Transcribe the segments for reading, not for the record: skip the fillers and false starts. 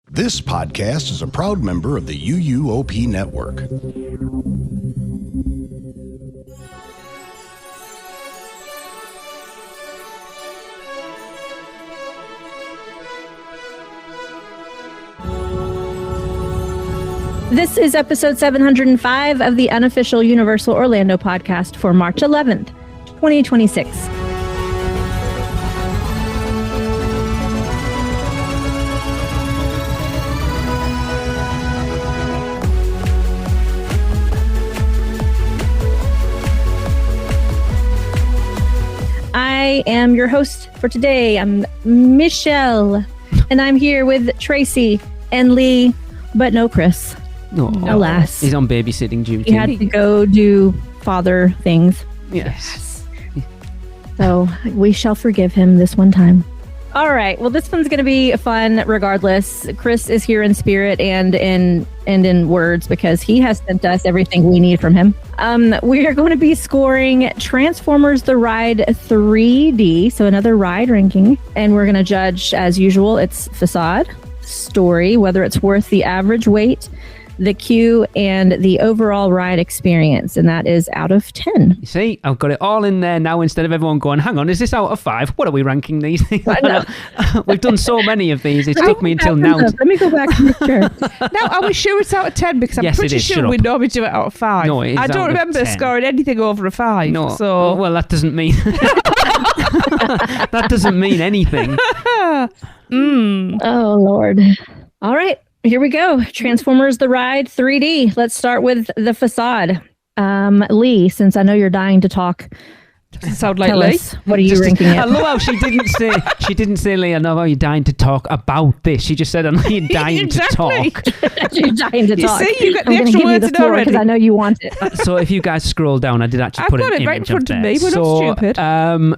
This podcast is a proud member of the UUOP network. This is episode 705 of the unofficial Universal Orlando podcast for March 11th, 2026. I am your host for today. I'm Michelle, and I'm here with Tracy and Lee, but no Chris. No, alas. He's on babysitting duty. He had to go do father things. Yes. So we shall forgive him this one time. All right. Well, this one's going to be fun regardless. Chris is here in spirit and in words because he has sent us everything we need from him. We are going to be scoring Transformers The Ride 3D, so another ride ranking. And we're going to judge, as usual, its facade, story, whether it's worth the average weight, the queue, and the overall ride experience, and that is out of 10. You see, I've got it all in there now instead of everyone going, hang on, is this out of 5? What are we ranking these things? We've done so many of these, it took me until now. Let me go back and make sure. Now, are we sure it's out of 10? Because I'm Yes, pretty it is. sure Shut we up. normally do it out of 5. No, it is I out don't of remember 10. scoring anything over a 5. No, So, well, that doesn't mean that doesn't mean anything. Oh, Lord. All right. Here we go. Transformers The Ride 3D. Let's start with the facade. Lee, since I know you're dying to talk, doesn't sound like tell Lee. us, what are you ranking I it? love how she didn't say, Lee, I know how you're dying to talk about this. She just said, I know you're dying Exactly. to talk. You're dying to You talk. see, you got the I'm gonna extra give you words the in floor already. because I know you want it. So if you guys scroll down, I did actually I've put got an it right image in front up of there. me. We're not stupid.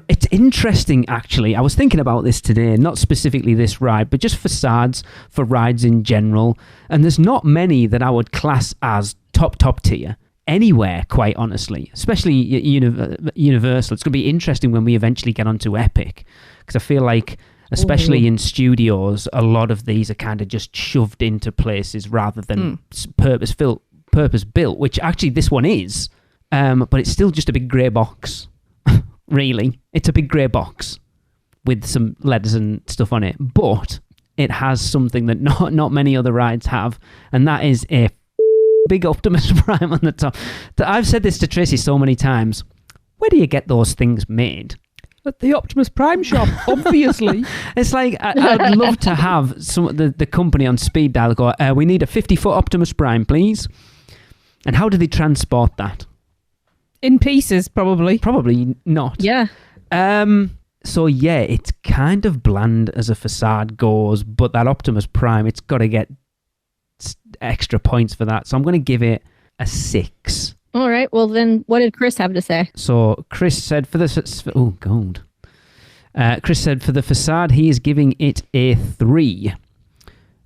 It's interesting, actually. I was thinking about this today, not specifically this ride, but just facades for rides in general. And there's not many that I would class as top tier anywhere, quite honestly, especially Universal. It's going to be interesting when we eventually get onto Epic, because I feel like, especially in studios, a lot of these are kind of just shoved into places rather than purpose-built, which actually this one is, but it's still just a big grey box. Really, it's a big grey box with some letters and stuff on it, but it has something that not many other rides have, and that is a big Optimus Prime on the top. I've said this to Tracy so many times. Where do you get those things made? At the Optimus Prime shop, obviously. It's like, I'd love to have the company on speed dial go, we need a 50-foot Optimus Prime, please. And how do they transport that? In pieces, probably. Probably not. Yeah. So yeah, it's kind of bland as a facade goes, but that Optimus Prime, it's got to get extra points for that. So I'm going to give it a 6. All right. Well, then what did Chris have to say? So Chris said Chris said for the facade, he is giving it a 3.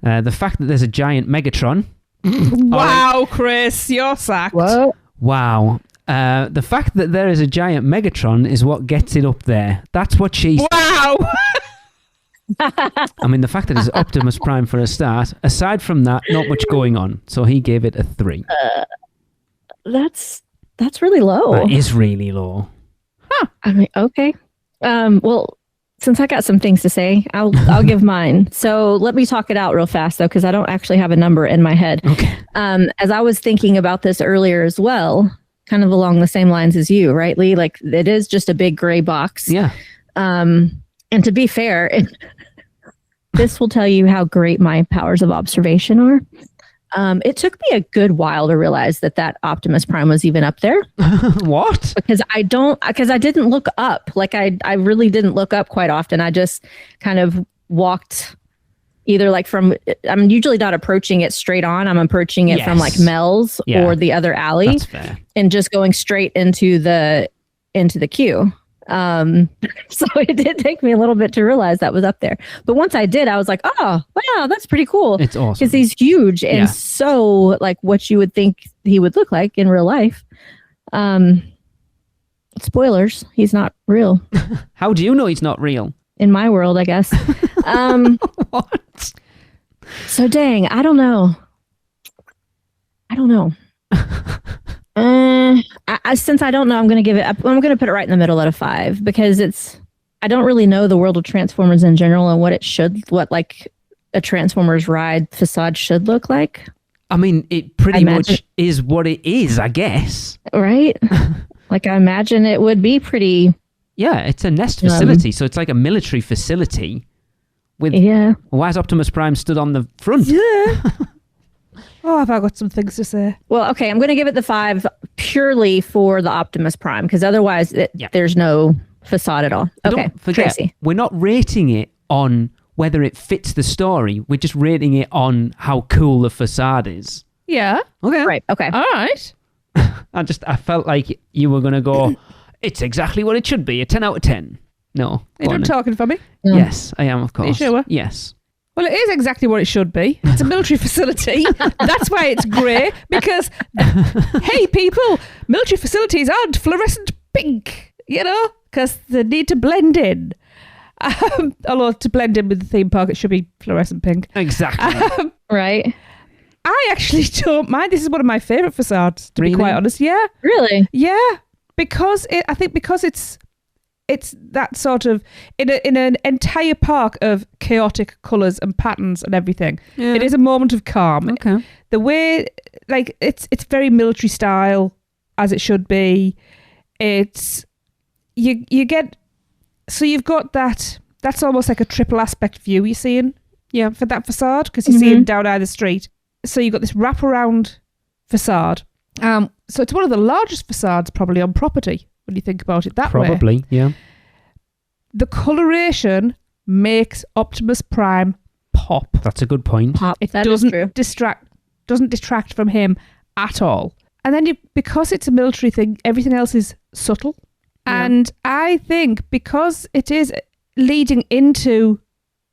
The fact that there's a giant Megatron. Wow, Chris, you're sacked. Whoa. Wow. The fact that there is a giant Megatron is what gets it up there. That's what she said. Wow. I mean, the fact that it's Optimus Prime for a start, aside from that, not much going on. So he gave it a 3. That's really low. That is really low. I mean, okay. Well, since I got some things to say, I'll give mine. So let me talk it out real fast though, because I don't actually have a number in my head. Okay. As I was thinking about this earlier as well, kind of along the same lines as you, right, Lee? Like it is just a big gray box. Yeah. And to be fair, this will tell you how great my powers of observation are. It took me a good while to realize that Optimus Prime was even up there. What? Because I didn't look up. Like I really didn't look up quite often. I just kind of walked either like I'm usually not approaching it straight on. I'm approaching it from like Mel's or the other alley. That's fair. And just going straight into the queue. So it did take me a little bit to realize that was up there. But once I did, I was like, oh, wow, that's pretty cool. It's awesome. Because he's huge and so like what you would think he would look like in real life. Spoilers, he's not real. How do you know he's not real? In my world, I guess. What? So dang, I don't know. Since I don't know, I'm going to give it. I'm going to put it right in the middle at a 5 because I don't really know the world of Transformers in general and what like a Transformers ride facade should look like. I mean, it pretty much is what it is, I guess. Right? Like, I imagine it would be pretty. Yeah, it's a nest facility, so it's like a military facility. Why is Optimus Prime stood on the front? Yeah. Oh, have I got some things to say? Well, okay, I'm going to give it the 5 purely for the Optimus Prime because otherwise there's no facade at all. Okay, don't forget, Tracy. We're not rating it on whether it fits the story. We're just rating it on how cool the facade is. Yeah. Okay. Right, okay. All right. I felt like you were going to go, it's exactly what it should be, a 10 out of 10. No. Are you done talking for me? Yeah. Yes, I am, of course. Are you sure? Yes. Well, it is exactly what it should be. It's a military facility. That's why it's grey, because, hey, people, military facilities aren't fluorescent pink, because they need to blend in. Although to blend in with the theme park, it should be fluorescent pink. Exactly. Right. I actually don't mind. This is one of my favourite facades, to be quite honest. Yeah. Really? Yeah. Because it's that sort of in an entire park of chaotic colours and patterns and everything. Yeah. It is a moment of calm. Okay. The way, like, it's very military style, as it should be. It's you get, so you've got that. That's almost like a triple aspect view you're seeing. Yeah, for that facade, because you're seeing down either street. So you've got this wraparound facade. So it's one of the largest facades probably on property when you think about it that way. Probably, yeah. The coloration makes Optimus Prime pop. That's a good point. Pop. It That doesn't is true. detract from him at all. And then because it's a military thing, everything else is subtle. Yeah. And I think because it is leading into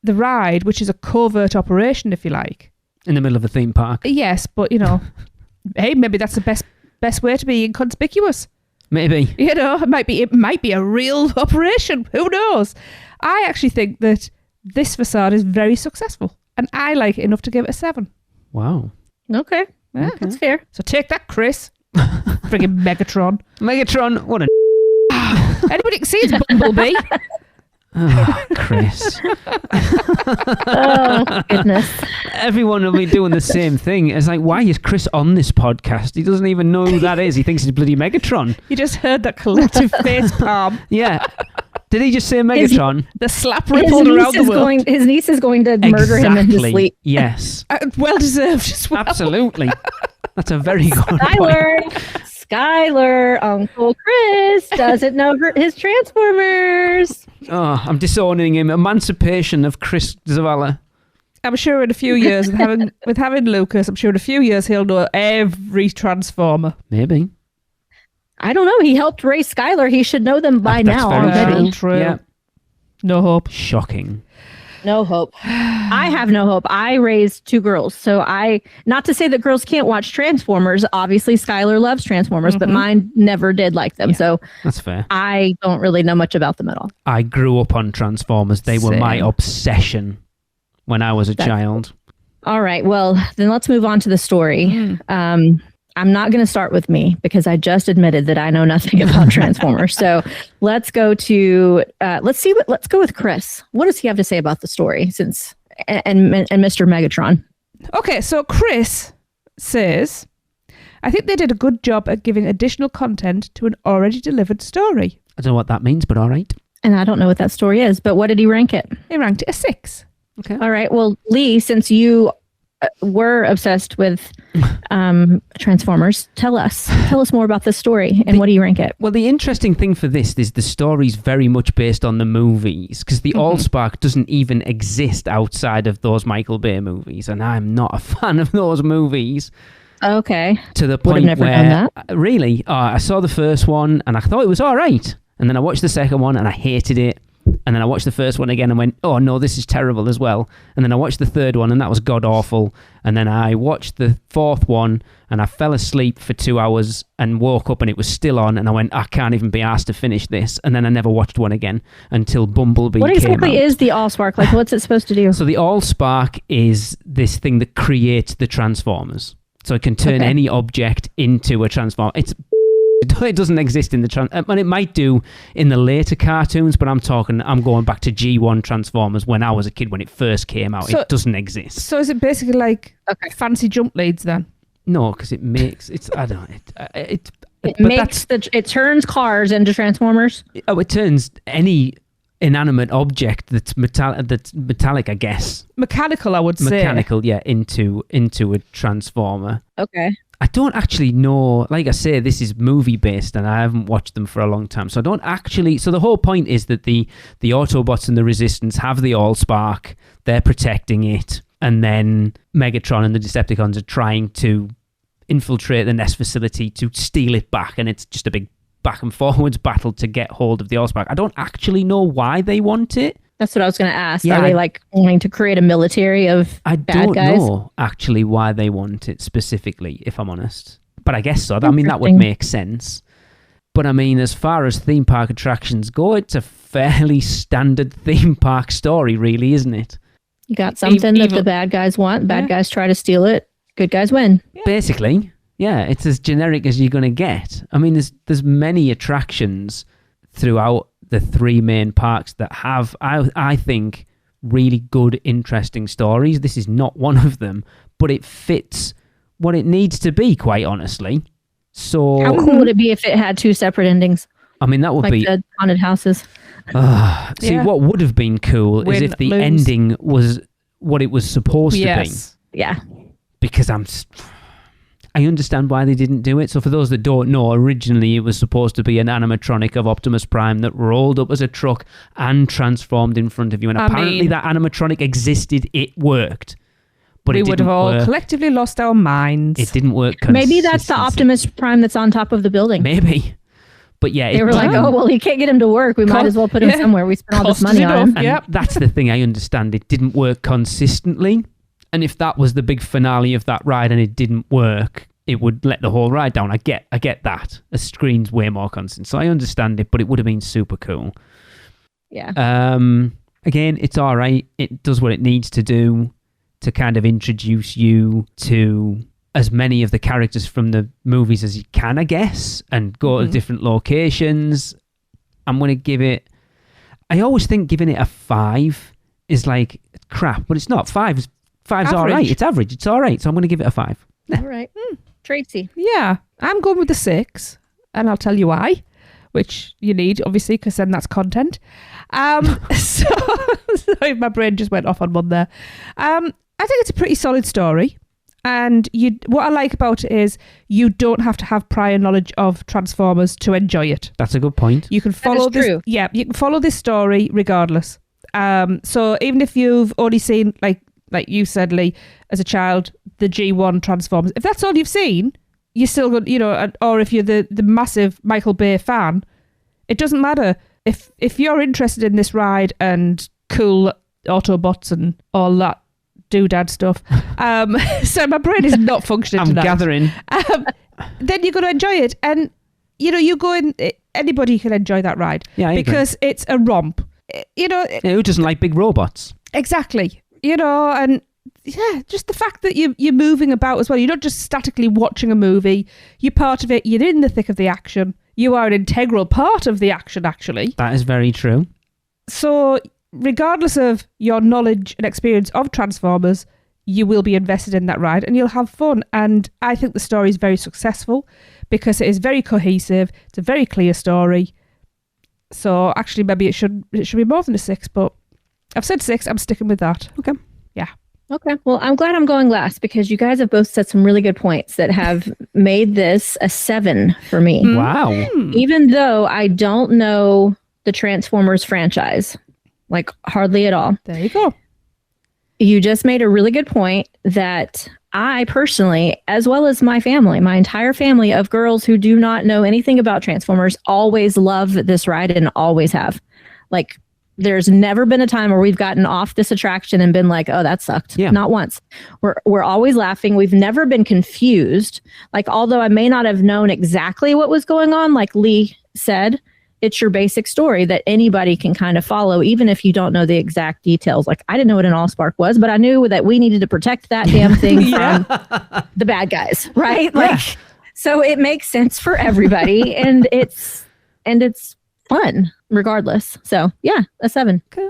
the ride, which is a covert operation, if you like. In the middle of a theme park. Yes, but hey, maybe that's the best way to be inconspicuous. Maybe. It might be a real operation. Who knows? I actually think that this facade is very successful, and I like it enough to give it a 7. Wow. Okay. Yeah, that's fair. So take that, Chris. Friggin' Megatron. Megatron, what a... Anybody can see it's Bumblebee. Oh, Chris. Oh, goodness. Everyone will be doing the same thing. It's like, why is Chris on this podcast? He doesn't even know who that is. He thinks it's bloody Megatron. You just heard that collective face palm. Yeah. Did he just say Megatron? The slap rippled around the world. His niece is going to murder him in his sleep. Yes. Well deserved as well. Absolutely. That's a very good point. Skylar, Uncle Chris doesn't know his Transformers. Oh, I'm disowning him. Emancipation of Chris Zavala. I'm sure in a few years, with having Lucas, I'm sure in a few years he'll know every Transformer. Maybe. I don't know. He helped raise Skylar. He should know them by now already. True. Yeah. No hope. Shocking. No hope. I have no hope. I raised 2 girls. So not to say that girls can't watch Transformers. Obviously, Skylar loves Transformers, but mine never did like them. Yeah, so that's fair. I don't really know much about them at all. I grew up on Transformers. They were my obsession when I was a child. All right. Well, then let's move on to the story. I'm not going to start with me because I just admitted that I know nothing about Transformers. So let's go with Chris. What does he have to say about the story and Mr. Megatron? Okay, so Chris says, I think they did a good job at giving additional content to an already delivered story. I don't know what that means, but all right. And I don't know what that story is, but what did he rank it? He ranked it a 6. Okay. All right. Well, Lee, since you were obsessed with Transformers, tell us more about this story and what do you rank it? Well, the interesting thing for this is the story's very much based on the movies because the Allspark doesn't even exist outside of those Michael Bay movies, and I'm not a fan of those movies. Okay. To the point never where done that. Really, I saw the first one and I thought it was all right, and then I watched the second one and I hated it. And then I watched the first one again and went, oh no, this is terrible as well. And then I watched the third one and that was god awful. And then I watched the fourth one and I fell asleep for 2 hours and woke up and it was still on. And I went, I can't even be asked to finish this. And then I never watched one again until Bumblebee What came exactly out. is the Allspark? Like, what's it supposed to do? So the Allspark is this thing that creates the Transformers. So it can turn any object into a Transformer. It doesn't exist in the and it might do in the later cartoons, but I'm going back to G1 Transformers when I was a kid when it first came out. So, it doesn't exist. So is it basically like fancy jump leads then? No, because it makes I don't know it turns cars into Transformers. Oh, it turns any inanimate object that's metallic, I guess. Mechanical, I would say. Mechanical, yeah, into a Transformer. Okay. I don't actually know. Like I say, this is movie based, and I haven't watched them for a long time, so I don't actually. So the whole point is that the Autobots and the Resistance have the Allspark. They're protecting it, and then Megatron and the Decepticons are trying to infiltrate the Nest facility to steal it back, and it's just a big back and forwards battle to get hold of the Allspark. I don't actually know why they want it. That's what I was going to ask. Yeah, Are they like wanting to create a military of bad guys? I don't know actually why they want it specifically, if I'm honest. But I guess so. I mean, that would make sense. But I mean, as far as theme park attractions go, it's a fairly standard theme park story, really, isn't it? You got something that the bad guys want. Bad guys try to steal it. Good guys win. Yeah. Basically, yeah. It's as generic as you're going to get. I mean, there's many attractions throughout the three main parks that have, I think, really good, interesting stories. This is not one of them, but it fits what it needs to be, quite honestly. So, how cool would it be if it had two separate endings? I mean, that would like be the haunted houses. What would have been cool is if the ending was what it was supposed to be. Yeah. Because I understand why they didn't do it. So for those that don't know, originally it was supposed to be an animatronic of Optimus Prime that rolled up as a truck and transformed in front of you. And apparently that animatronic existed. It worked. But we would have all collectively lost our minds. It didn't work. Maybe that's the Optimus Prime that's on top of the building. Maybe. But yeah, they were like, oh, well, you can't get him to work. We might as well put him somewhere. We spent all this money on him. And that's the thing I understand. It didn't work consistently. And if that was the big finale of that ride and it didn't work, it would let the whole ride down. I get that. A screen's way more constant. So I understand it, but it would have been super cool. Yeah. Again, it's all right. It does what it needs to do to kind of introduce you to as many of the characters from the movies as you can, I guess, and go to different locations. I'm going to give it... I always think giving it a 5 is like crap, but it's not. Five's all right. It's average. It's all right. So I'm going to give it a 5. All right. Tracy. Yeah, I'm going with the 6, and I'll tell you why, which you need, obviously, because then that's content. Sorry, my brain just went off on one there. I think it's a pretty solid story, and what I like about it is you don't have to have prior knowledge of Transformers to enjoy it. That's a good point. You can follow this. True. Yeah, you can follow this story regardless. So even if you've only seen like you said, Lee, as a child, the G1 Transformers, if that's all you've seen, you're still good, or if you're the massive Michael Bay fan, it doesn't matter. If you're interested in this ride and cool Autobots and all that doodad stuff, so my brain is not functioning tonight. I'm gathering. Then you're going to enjoy it. And, you go in, anybody can enjoy that ride. Yeah, because it's a romp. Who doesn't like big robots? Exactly. And yeah, just the fact that you're moving about as well. You're not just statically watching a movie. You're part of it. You're in the thick of the action. You are an integral part of the action, actually. That is very true. So regardless of your knowledge and experience of Transformers, you will be invested in that ride and you'll have fun. And I think the story is very successful because it is very cohesive. It's a very clear story. So actually, maybe it should be more than a 6, but I've said 6. I'm sticking with that. Okay. Yeah. Okay. Well, I'm glad I'm going last because you guys have both said some really good points that have made this a 7 for me. Wow. Even though I don't know the Transformers franchise, like hardly at all. There you go. You just made a really good point that I personally, as well as my family, my entire family of girls who do not know anything about Transformers, always love this ride and always have. Like, There's never been a time where we've gotten off this attraction and been like, oh, that sucked. Yeah. Not once. We're always laughing. We've never been confused. Like, although I may not have known exactly what was going on, like Lee said, it's your basic story that anybody can kind of follow, even if you don't know the exact details. Like, I didn't know what an allspark was, but I knew that we needed to protect that damn thing from the bad guys, right? Like, so it makes sense for everybody, and it's fun regardless. So yeah, a 7. Okay.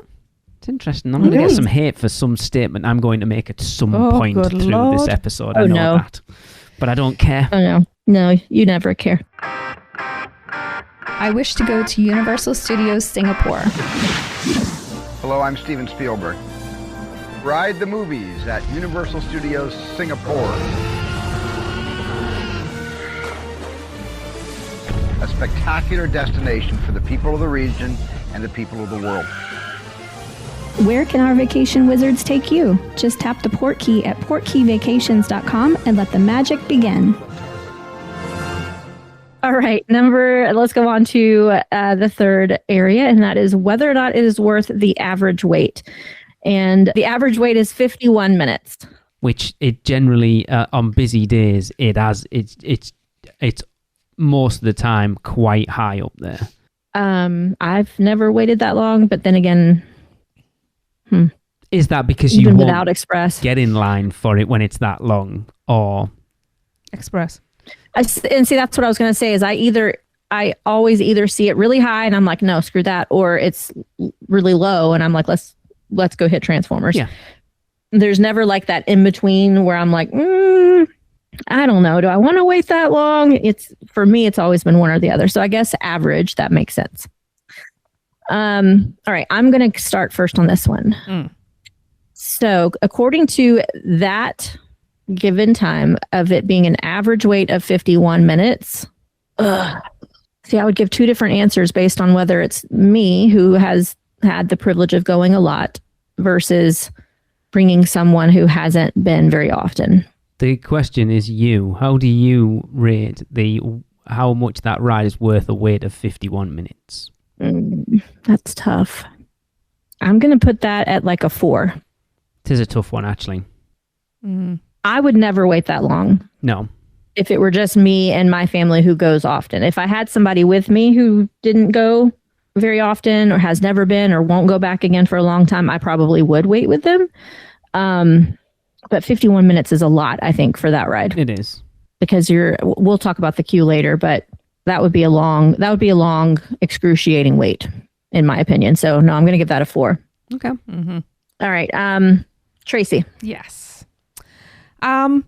It's interesting. I'm going to get some hate for some statement I'm going to make at some point through this episode. I know that. But I don't care. Oh, no. No, you never care. I wish to go to Universal Studios Singapore. Hello, I'm Steven Spielberg. Ride the movies at Universal Studios Singapore. A spectacular destination for the people of the region and the people of the world. Where can our vacation wizards take you? Just tap the port key at portkeyvacations.com and let the magic begin. All right, let's go on to the third area, and that is whether or not it is worth the average wait. And the average wait is 51 minutes. Which it generally, on busy days, it's most of the time quite high up there. I've never waited that long, but then again, is that because even you won't without Express get in line for it when it's that long, or Express? and see, that's what I was going to say. Is I always either see it really high and I'm like, no, screw that, or it's really low and I'm like, let's go hit Transformers. Yeah. There's never like that in between where I'm like, I don't know. Do I want to wait that long? For me, it's always been one or the other. So I guess average, that makes sense. All right. I'm going to start first on this one. So according to that given time of it being an average wait of 51 minutes, see, I would give 2 different answers based on whether it's me who has had the privilege of going a lot versus bringing someone who hasn't been very often. The question is how do you rate how much that ride is worth a wait of 51 minutes? That's tough. I'm going to put that at like a 4. It is a tough one, actually. I would never wait that long. No. If it were just me and my family who goes often. If I had somebody with me who didn't go very often or has never been or won't go back again for a long time, I probably would wait with them. But 51 minutes is a lot, I think, for that ride. It is. Because we'll talk about the queue later, but that would be a long, excruciating wait, in my opinion. So no, I'm going to give that a 4. Okay. All right. Tracy. Yes. Now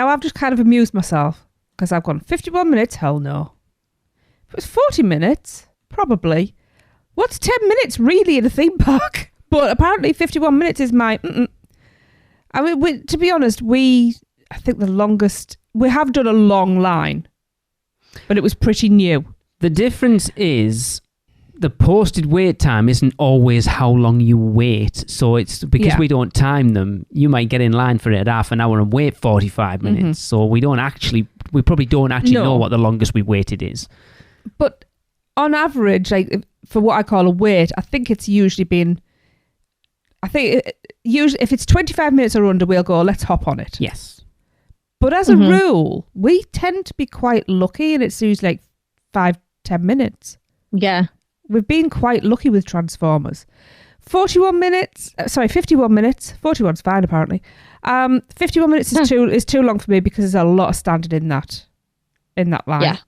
I've just kind of amused myself because I've gone 51 minutes. Hell no. If it was 40 minutes, probably. What's 10 minutes really in a theme park? But apparently 51 minutes is my... I mean, to be honest, I think the longest... We have done a long line, but it was pretty new. The difference is the posted wait time isn't always how long you wait. So it's because we don't time them. You might get in line for it at half an hour and wait 45 minutes. So we probably don't actually know what the longest we waited is. But on average, like for what I call a wait, I think it's usually been... usually if it's 25 minutes or under, we'll go, let's hop on it. Yes. But as a rule, we tend to be quite lucky, and it's usually like 5-10 minutes. Yeah. We've been quite lucky with Transformers. 51 minutes. 41's fine, apparently. 51 minutes is too long for me because there's a lot of standing in that line. Yeah.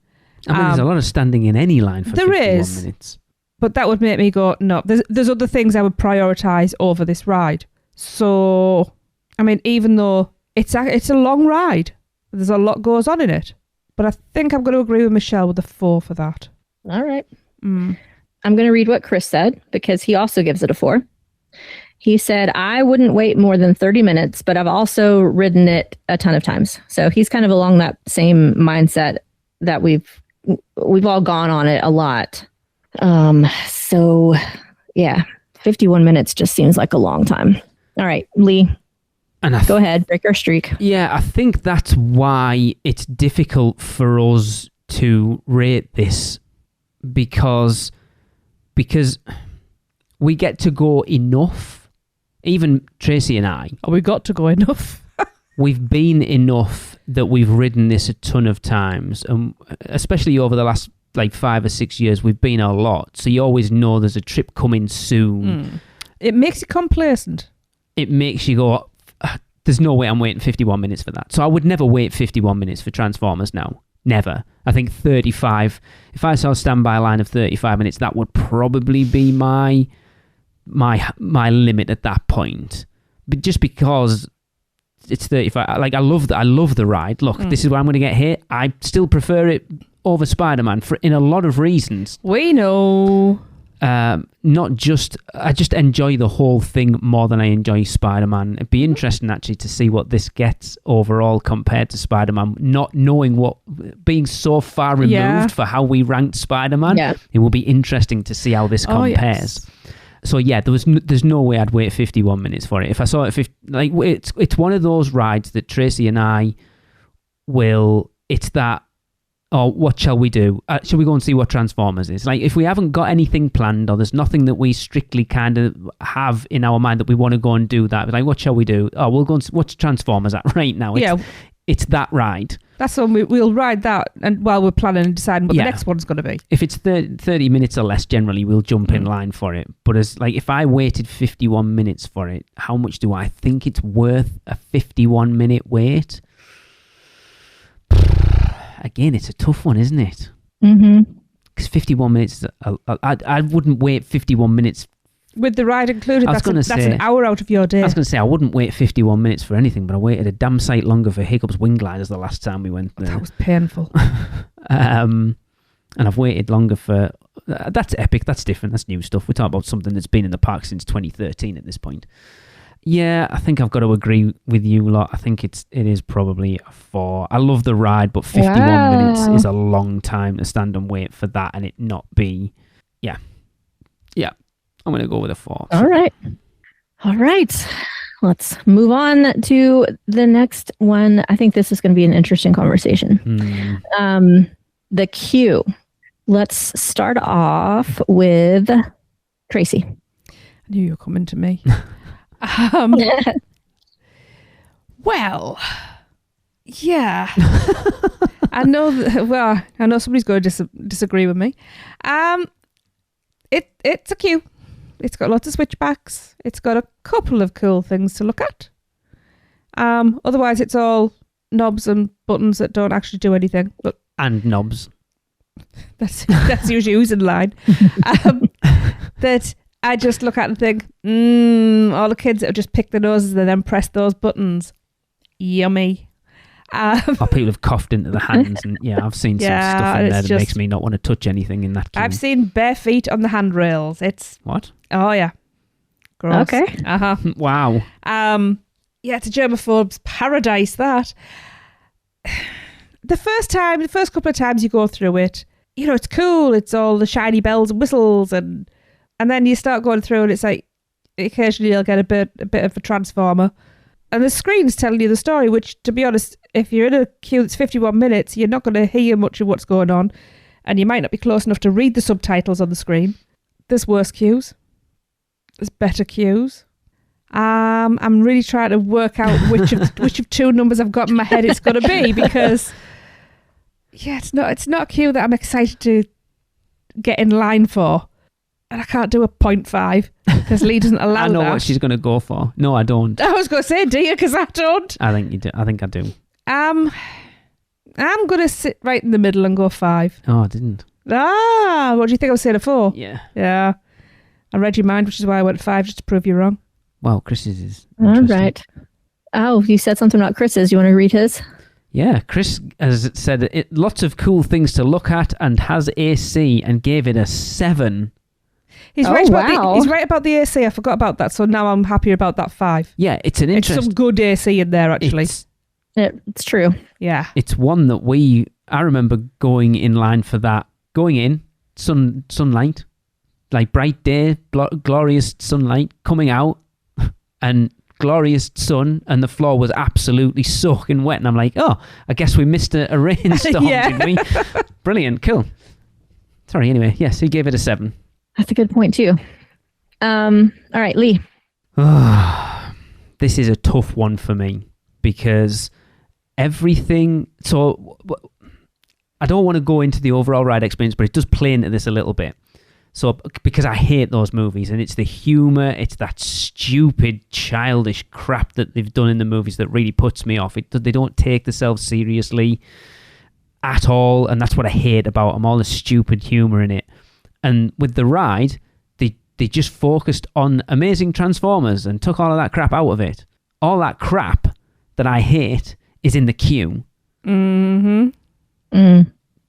I mean, there's a lot of standing in any line for 51 minutes. But that would make me go, no, there's other things I would prioritise over this ride. So, I mean, even though it's a long ride, there's a lot goes on in it. But I think I'm going to agree with Michelle with a 4 for that. All right. I'm going to read what Chris said because he also gives it a 4. He said, I wouldn't wait more than 30 minutes, but I've also ridden it a ton of times. So he's kind of along that same mindset that we've all gone on it a lot. So yeah, 51 minutes just seems like a long time. All right, Lee, go ahead, break our streak. Yeah, I think that's why it's difficult for us to rate this because we get to go enough. Even Tracy and I. Oh, we got to go enough. We've been enough that we've ridden this a ton of times, and especially over the last 5 or 6 years, we've been a lot. So you always know there's a trip coming soon. It makes you complacent. It makes you go, there's no way I'm waiting 51 minutes for that. So I would never wait 51 minutes for Transformers now. Never. I think 35. If I saw a standby line of 35 minutes, that would probably be my limit at that point. But just because it's 35, I love the ride. Look, this is where I'm going to get hit. I still prefer it over Spider-Man in a lot of reasons. We know. I just enjoy the whole thing more than I enjoy Spider-Man. It'd be interesting actually to see what this gets overall compared to Spider-Man, not knowing being so far removed for how we ranked Spider-Man. Yeah. It will be interesting to see how this compares. Yes. So yeah, there's no way I'd wait 51 minutes for it. If I saw it, it's one of those rides that Tracy and I will. It's that. Oh, what shall we do? Shall we go and see what Transformers is? If we haven't got anything planned, or there's nothing that we strictly kind of have in our mind that we want to go and do that, what shall we do? Oh, we'll go and what's Transformers at right now? It's that ride. That's when we'll ride that, and while we're planning and deciding what the next one's going to be. If it's 30 minutes or less, generally we'll jump in line for it. But if I waited 51 minutes for it, how much do I think it's worth a 51-minute wait? Again, it's a tough one, isn't it? Because 51 minutes, I wouldn't wait 51 minutes. With the ride included, that's an hour out of your day. I was going to say, I wouldn't wait 51 minutes for anything, but I waited a damn sight longer for Hiccup's Wing Gliders the last time we went there. That was painful. And I've waited longer for... that's epic, that's different, that's new stuff. We're talking about something that's been in the park since 2013 at this point. Yeah, I think I've got to agree with you lot. I think it is probably a 4. I love the ride, but 51 minutes is a long time to stand and wait for that and it not be... Yeah. I'm going to go with a 4. All right. Let's move on to the next one. I think this is going to be an interesting conversation. The queue. Let's start off with Tracy. I knew you were coming to me. Well, yeah. I know somebody's going to disagree with me. It's a queue. It's got lots of switchbacks. It's got a couple of cool things to look at. Otherwise, it's all knobs and buttons that don't actually do anything. But and knobs. That's usually who's in line. That I just look at and think, all the kids that have just picked their noses and then pressed those buttons. Yummy. Or people have coughed into the hands, and I've seen some stuff in there that makes me not want to touch anything in that queue. I've seen bare feet on the handrails. It's what? Oh yeah, gross. Okay. Wow. It's a germaphobe's paradise. That the first couple of times you go through it, it's cool. It's all the shiny bells and whistles, and then you start going through, and it's like occasionally you'll get a bit of a transformer. And the screen's telling you the story, which, to be honest, if you're in a queue that's 51 minutes, you're not going to hear much of what's going on, and you might not be close enough to read the subtitles on the screen. There's worse queues. There's better queues. I'm really trying to work out which of two numbers I've got in my head it's going to be, because it's not a queue that I'm excited to get in line for. And I can't do a 0.5 because Lee doesn't allow that. I know what she's going to go for. No, I don't. I was going to say, do you? Because I don't. I think you do. I think I do. I'm going to sit right in the middle and go 5. Oh, I didn't. What do you think I was saying? A 4? Yeah. I read your mind, which is why I went 5, just to prove you wrong. Well, Chris's is all right. Oh, you said something about Chris's. You want to read his? Yeah, Chris has said lots of cool things to look at and has AC and gave it a 7. He's right about the AC. I forgot about that, so now I'm happier about that 5. Yeah, it's It's some good AC in there, actually. It's true. Yeah. It's one that I remember going in line for that. Going in, sunlight, like bright day, glorious sunlight, coming out, and glorious sun, and the floor was absolutely soaking wet. And I'm like, oh, I guess we missed a rainstorm, did we? Brilliant, cool. Sorry, anyway. Yes, he gave it a 7. That's a good point, too. All right, Lee. This is a tough one for me because everything. So I don't want to go into the overall ride experience, but it does play into this a little bit. So because I hate those movies, and it's the humor, it's that stupid, childish crap that they've done in the movies that really puts me off. They don't take themselves seriously at all, and that's what I hate about them. All the stupid humor in it. And with the ride, they just focused on amazing Transformers and took all of that crap out of it. All that crap that I hate is in the queue. Mm-hmm.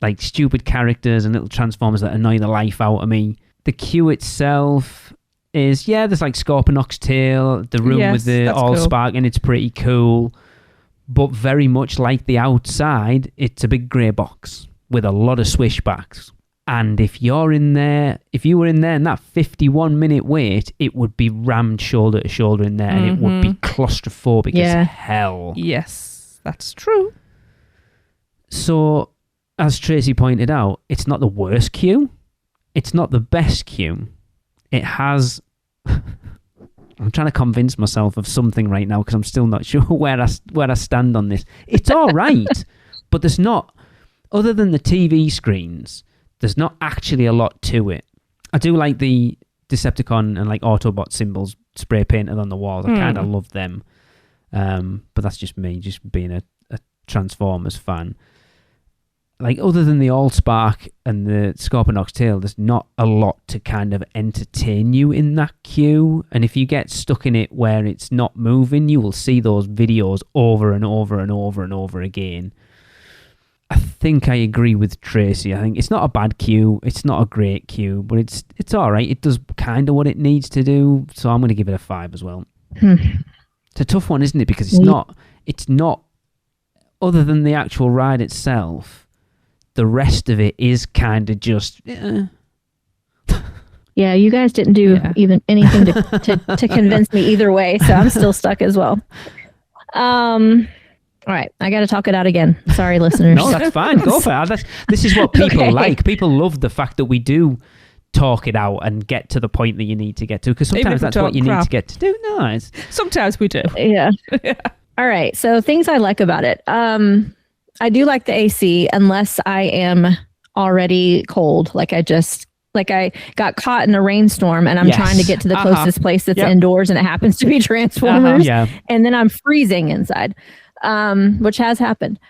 Like stupid characters and little Transformers that annoy the life out of me. The queue itself is, there's like Scorponok's tail, the room with the Allspark, and it's pretty cool. But very much like the outside, it's a big grey box with a lot of swishbacks. And if you were in there in that 51-minute wait, it would be rammed shoulder to shoulder in there, and it would be claustrophobic as hell. Yes, that's true. So, as Tracy pointed out, it's not the worst queue. It's not the best queue. It has... I'm trying to convince myself of something right now because I'm still not sure where I stand on this. It's all right, but there's not... Other than the TV screens... There's not actually a lot to it. I do like the Decepticon and like Autobot symbols spray painted on the walls. I kind of love them. But that's just me, just being a Transformers fan. Like, other than the Allspark and the Scorponok's tail, there's not a lot to kind of entertain you in that queue. And if you get stuck in it where it's not moving, you will see those videos over and over and over and over again. I think I agree with Tracy. I think it's not a bad queue. It's not a great queue, but it's all right. It does kind of what it needs to do. So I'm going to give it a 5 as well. It's a tough one, isn't it? Because it's not, other than the actual ride itself, the rest of it is kind of just... Yeah, you guys didn't do even anything to convince me either way, so I'm still stuck as well. All right, I got to talk it out again. Sorry, listeners. No, that's fine. Go for it. This is what people like. People love the fact that we do talk it out and get to the point that you need to get to, because sometimes that's what you need to get to do. No, sometimes we do. Yeah. All right, so things I like about it. I do like the AC unless I am already cold, like I got caught in a rainstorm and I'm trying to get to the closest place that's indoors, and it happens to be Transformers. And then I'm freezing inside. Which has happened.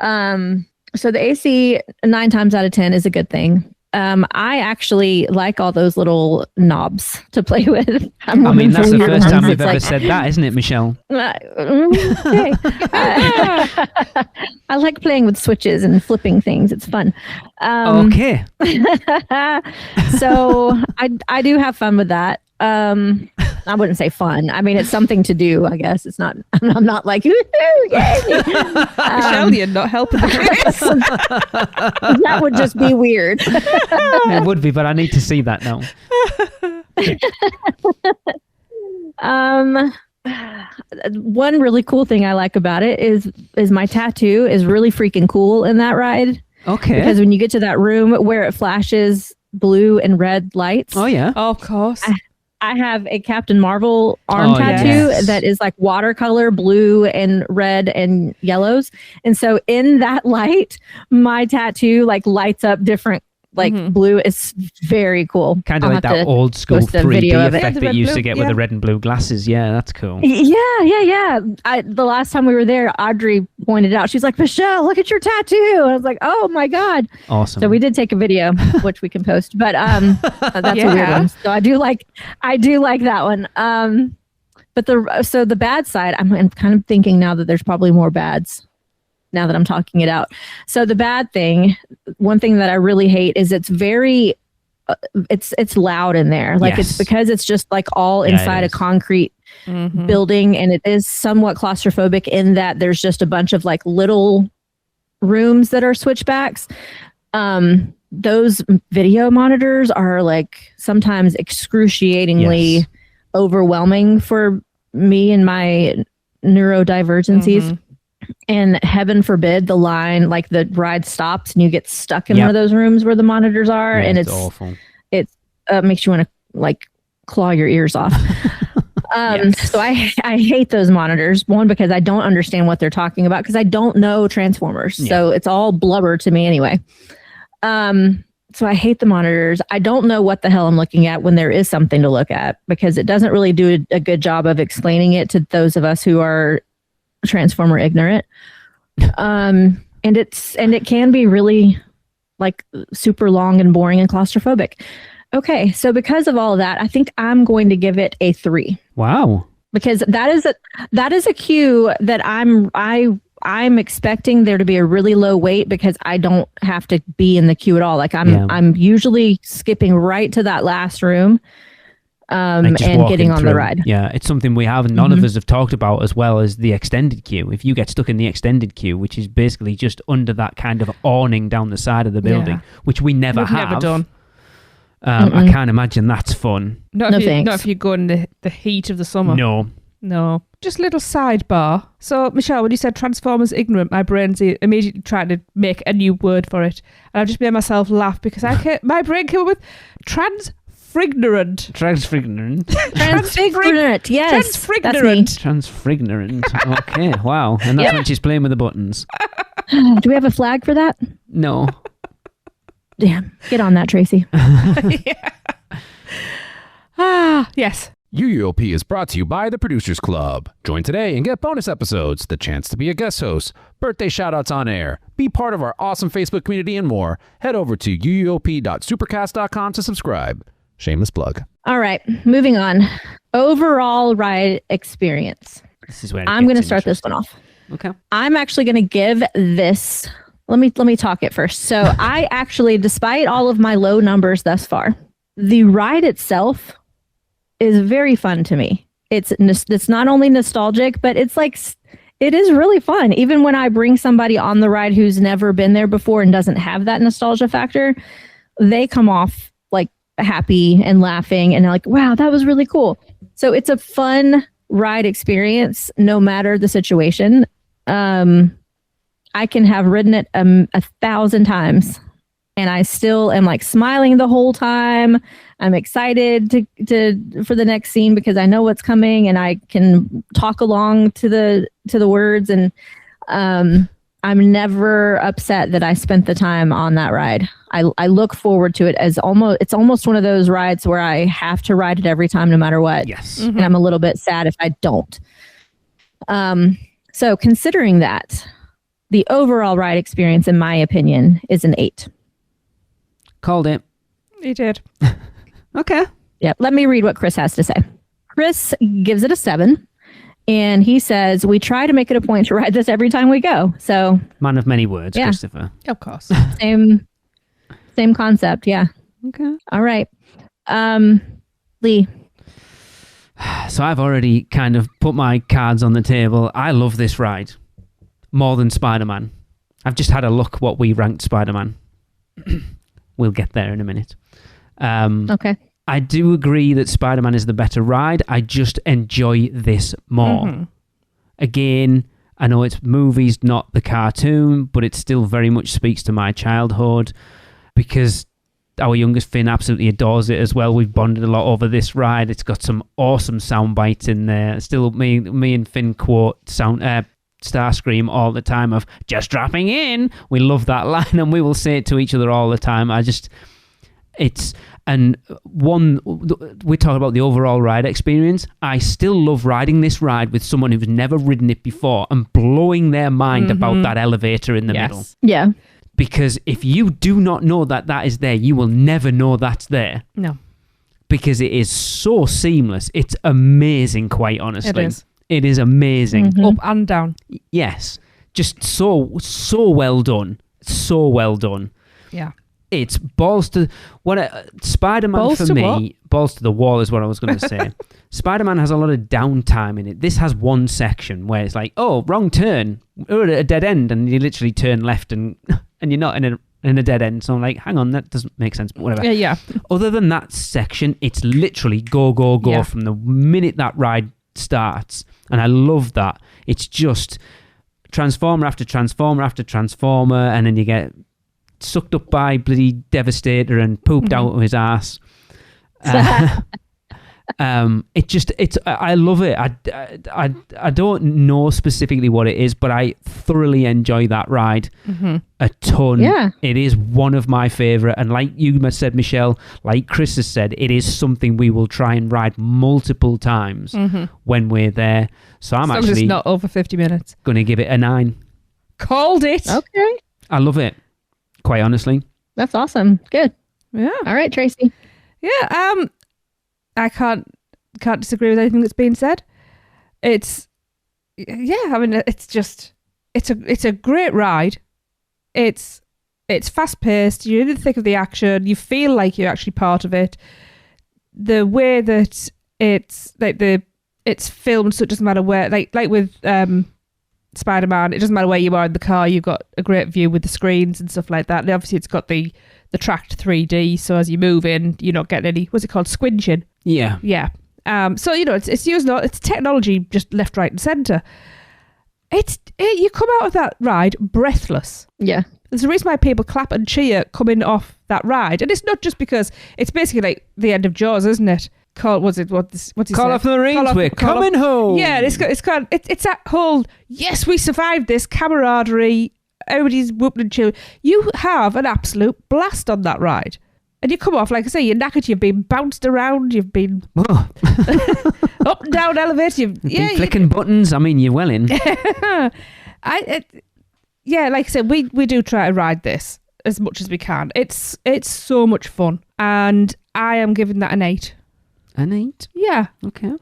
So the AC 9 times out of 10 is a good thing. I actually like all those little knobs to play with. I mean, that's the first time we've ever said that, isn't it, Michelle? Okay. I like playing with switches and flipping things. It's fun. Okay. So I do have fun with that. I wouldn't say fun. I mean, it's something to do, I guess. It's not, I'm not like, yay! Michelle, you're not helping the case. That would just be weird. It would be, but I need to see that now. One really cool thing I like about it is my tattoo is really freaking cool in that ride. Okay. Because when you get to that room where it flashes blue and red lights. Oh, yeah. Oh, of course. I have a Captain Marvel arm tattoo that is like watercolor blue and red and yellows. And so in that light, my tattoo like lights up different, like blue. Is very cool. Kind of like that old school 3D effect that you used to get with the red and blue glasses. Yeah, that's cool. Yeah. The last time we were there, Audrey pointed out, she's like, Michelle, look at your tattoo. And I was like, oh my God. Awesome. So we did take a video, which we can post, but that's a weird one. So I do like that one. But the bad side, I'm kind of thinking now that there's probably more bads now that I'm talking it out. So the bad thing, one thing that I really hate is it's very, it's loud in there. Like it's because it's just like all inside a concrete building, and it is somewhat claustrophobic in that there's just a bunch of like little rooms that are switchbacks. Those video monitors are like sometimes excruciatingly overwhelming for me and my neurodivergencies. And heaven forbid the line, like the ride stops and you get stuck in one of those rooms where the monitors are, and it's awful. It makes you want to like claw your ears off. So I hate those monitors. One, because I don't understand what they're talking about because I don't know Transformers. Yeah. So it's all blubber to me anyway. So I hate the monitors. I don't know what the hell I'm looking at when there is something to look at because it doesn't really do a good job of explaining it to those of us who are Transformer ignorant. And it can be really like super long and boring and claustrophobic. Okay, so because of all of that, I think I'm going to give it a 3. Wow. Because that is a cue that I'm expecting there to be a really low wait because I don't have to be in the queue at all. Like I'm usually skipping right to that last room and getting on the ride. Yeah, it's something we have none of us have talked about as well as the extended queue. If you get stuck in the extended queue, which is basically just under that kind of awning down the side of the building, which we never have. Never done. I can't imagine that's fun. Not if you go in the heat of the summer. No. Just a little sidebar. So, Michelle, when you said Transformers ignorant, my brain's immediately trying to make a new word for it. And I've just made myself laugh because my brain came up with transfrignorant. Transfrignorant. Transfigurant, yes. Transfrignorant. Transfignorant. Okay, wow. And that's when she's playing with the buttons. Do we have a flag for that? No. Damn. Get on that, Tracy. Yes. UUOP is brought to you by the Producers Club. Join today and get bonus episodes, the chance to be a guest host, birthday shoutouts on air, be part of our awesome Facebook community, and more. Head over to uuop.supercast.com to subscribe. Shameless plug. All right, moving on. Overall ride experience. This is where I'm going to start this one off. Okay. I'm actually going to give this. Let me talk it first. So I actually, despite all of my low numbers thus far, the ride itself is very fun to me. It's not only nostalgic, but it's like, it is really fun. Even when I bring somebody on the ride who's never been there before and doesn't have that nostalgia factor, they come off like happy and laughing and like, wow, that was really cool. So it's a fun ride experience, no matter the situation. I can have ridden it 1,000 times and I still am like smiling the whole time. I'm excited for the next scene because I know what's coming and I can talk along to the words, and I'm never upset that I spent the time on that ride. I look forward to it as it's almost one of those rides where I have to ride it every time no matter what. Yes. And I'm a little bit sad if I don't. So considering that, the overall ride experience, in my opinion, is an 8. Called it. You did. Okay. Yeah. Let me read what Chris has to say. Chris gives it a 7. And he says, we try to make it a point to ride this every time we go. So man of many words, yeah. Christopher. Of course. Same concept. Yeah. Okay. All right. Lee. So I've already kind of put my cards on the table. I love this ride more than Spider-Man. I've just had a look what we ranked Spider-Man. We'll get there in a minute. Okay. I do agree that Spider-Man is the better ride. I just enjoy this more. Mm-hmm. Again, I know it's movies, not the cartoon, but it still very much speaks to my childhood because our youngest Finn absolutely adores it as well. We've bonded a lot over this ride. It's got some awesome sound bites in there. Still, me and Finn quote Starscream all the time of just dropping in. We love that line and we will say it to each other all the time. We talk about the overall ride experience. I still love riding this ride with someone who's never ridden it before and blowing their mind about that elevator in the middle. Yeah. Because if you do not know that is there, you will never know that's there. No. Because it is so seamless. It's amazing, quite honestly. It is. It is amazing. Mm-hmm. Up and down. Yes. Just so well done. So well done. Yeah. It's balls to... Spider-Man balls for to me... What? Balls to the wall is what I was going to say. Spider-Man has a lot of downtime in it. This has one section where it's like, oh, wrong turn. We're at a dead end. And you literally turn left and you're not in a dead end. So I'm like, hang on, that doesn't make sense. But whatever. Yeah. Other than that section, it's literally go from the minute that ride starts. And I love that. It's just Transformer after Transformer after Transformer. And then you get sucked up by bloody Devastator and pooped out of his ass. I love it. I don't know specifically what it is, but I thoroughly enjoy that ride a ton. Yeah. It is one of my favorite, and like you said, Michelle, like Chris has said, it is something we will try and ride multiple times when we're there. So I'm As it's not over 50 minutes. going to give it a 9. Called it. Okay. I love it, quite honestly. That's awesome. Good. Yeah. All right, Tracy. Yeah. I can't disagree with anything that's been said. It's a great ride. It's fast paced. You're in the thick of the action. You feel like you're actually part of it. The way that it's filmed, so it doesn't matter where. Like with Spider-Man, it doesn't matter where you are in the car. You've got a great view with the screens and stuff like that. And obviously, it's got the tracked 3D. So as you move in, you're not getting any. What's it called? Squinching. Yeah. Yeah. So it's using it's technology just left, right, and centre. You come out of that ride breathless. Yeah. There's a reason why people clap and cheer coming off that ride, and it's not just because it's basically like the end of Jaws, isn't it? What's he Call say? off the Marines, we're coming home. Yeah, it's that whole yes, we survived this camaraderie. Everybody's whooping and cheering. You have an absolute blast on that ride. And you come off, like I say, you're knackered, you've been bounced around, you've been up and down elevator. You've been flicking buttons. I mean, you're well in. Like I said, we do try to ride this as much as we can. It's so much fun. And I am giving that an 8. An 8? Yeah. Okay.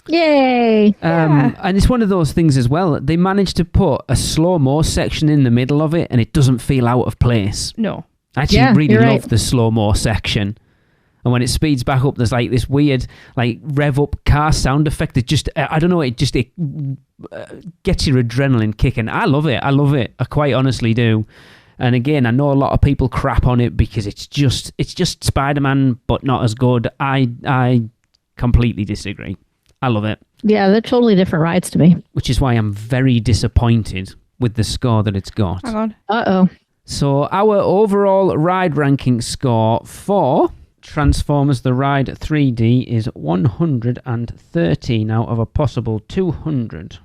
Yay. And it's one of those things as well. They managed to put a slow-mo section in the middle of it, and it doesn't feel out of place. No. I actually really love the slow-mo section. And when it speeds back up, there's like this weird like rev-up car sound effect that just, I don't know, it gets your adrenaline kicking. I love it. I quite honestly do. And again, I know a lot of people crap on it because it's just Spider-Man, but not as good. I completely disagree. I love it. Yeah, they're totally different rides to me. Which is why I'm very disappointed with the score that it's got. Hang on. Uh-oh. So our overall ride ranking score for Transformers The Ride 3D is 113 out of a possible 200.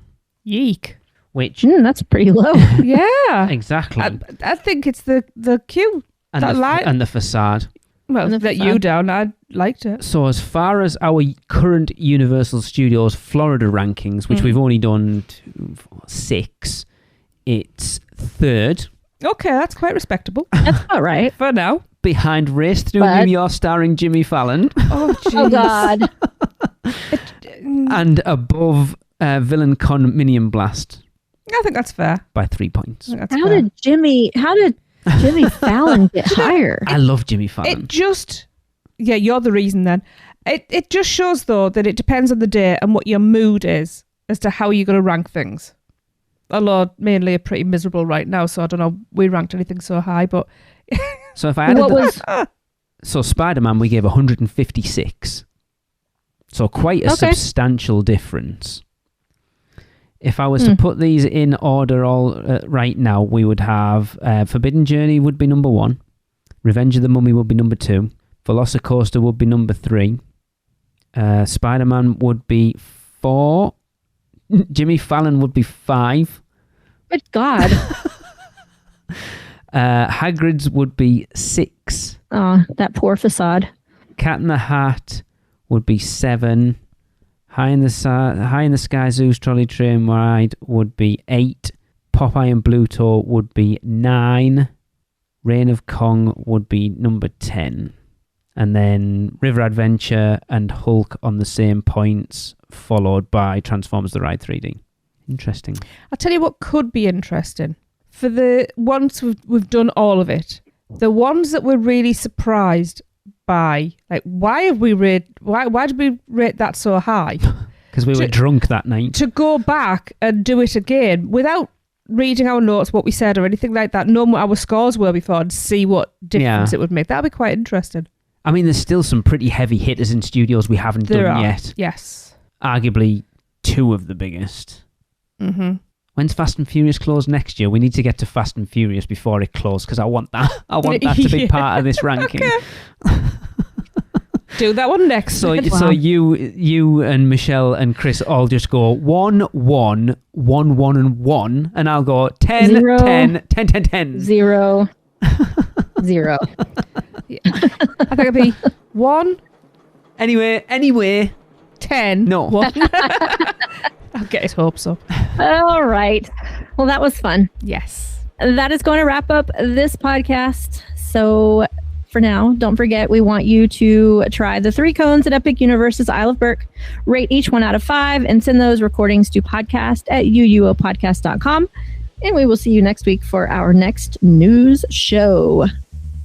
Yeek. Which... that's pretty low. Yeah. Exactly. I think it's the queue. And the Facade. Well, let you down. I liked it. So as far as our current Universal Studios Florida rankings, which we've only done 6, it's 3rd. Okay, that's quite respectable. That's all right. For now. Behind Race Through New York starring Jimmy Fallon. Oh, jeez. Oh, God. And above Villain Con Minion Blast. I think that's fair. By 3 points. How did Jimmy Fallon get higher? I love Jimmy Fallon. It just... Yeah, you're the reason then. It just shows, though, that it depends on the day and what your mood is as to how you're going to rank things. Although mainly are pretty miserable right now, so I don't know we ranked anything so high, but... So if I added So Spider-Man we gave 156. So quite a substantial difference. If I was to put these in order right now, we would have Forbidden Journey would be number 1. Revenge of the Mummy would be number 2. Velocicoaster would be number 3. Spider-Man would be 4. Jimmy Fallon would be 5. Good God. Hagrid's would be 6. Oh, that poor Facade. Cat in the Hat would be 7. High in the Sky Zoo's Trolley Train Ride would be 8. Popeye and Bluto would be 9. Reign of Kong would be number 10. And then River Adventure and Hulk on the same points, followed by Transformers The Ride 3D. Interesting. I'll tell you what could be interesting. For the once we've done all of it, the ones that we're really surprised by, like why did we rate that so high? Because we were drunk that night. To go back and do it again without reading our notes, what we said or anything like that, knowing what our scores were before and see what difference it would make. That'd be quite interesting. I mean, there's still some pretty heavy hitters in studios we haven't done yet. Yes. Arguably 2 of the biggest. Mm-hmm. When's Fast and Furious close next year? We need to get to Fast and Furious before it closes because I want that. I want that to be part of this ranking. Do that one next. So you and Michelle and Chris all just go 1, 1, 1, 1, and 1, and I'll go 10, 0, 10, 10, 10, 10. 0, 0. Yeah. I think it'd be 1. Anyway. 10. No. 1. I'll get his hopes up. All right. Well, that was fun. Yes. That is going to wrap up this podcast. So for now, don't forget, we want you to try the 3 cones at Epic Universe's Isle of Burke, rate each one out of 5, and send those recordings to podcast@uuopodcast.com. And we will see you next week for our next news show.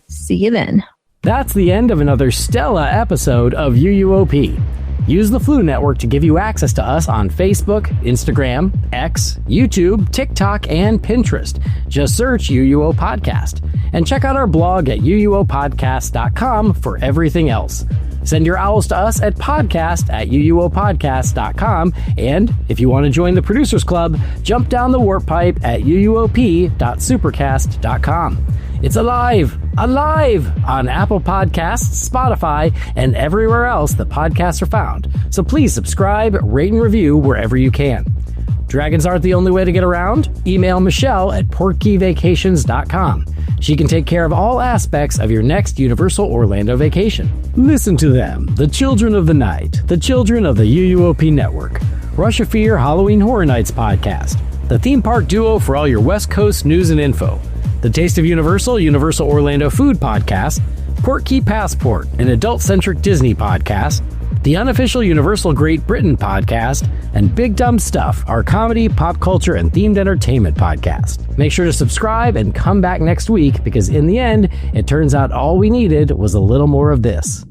See you then. That's the end of another Stella episode of UUOP. Use the Flu Network to give you access to us on Facebook, Instagram, X, YouTube, TikTok, and Pinterest. Just search UUO Podcast. And check out our blog at uuopodcast.com for everything else. Send your owls to us at podcast@uuopodcast.com. And if you want to join the Producers Club, jump down the warp pipe at uuop.supercast.com. It's alive on Apple Podcasts, Spotify, and everywhere else that podcasts are found. So please subscribe, rate, and review wherever you can. Dragons aren't the only way to get around. Email Michelle at portkeyvacations.com. She can take care of all aspects of your next Universal Orlando vacation. Listen to them, the children of the night, the children of the UUOP network. Rush of Fear Halloween Horror Nights podcast, the theme park duo for all your West Coast news and info. The Taste of Universal, Universal Orlando Food Podcast, Portkey Passport, an adult-centric Disney podcast, the unofficial Universal Great Britain podcast, and Big Dumb Stuff, our comedy, pop culture, and themed entertainment podcast. Make sure to subscribe and come back next week because in the end, it turns out all we needed was a little more of this.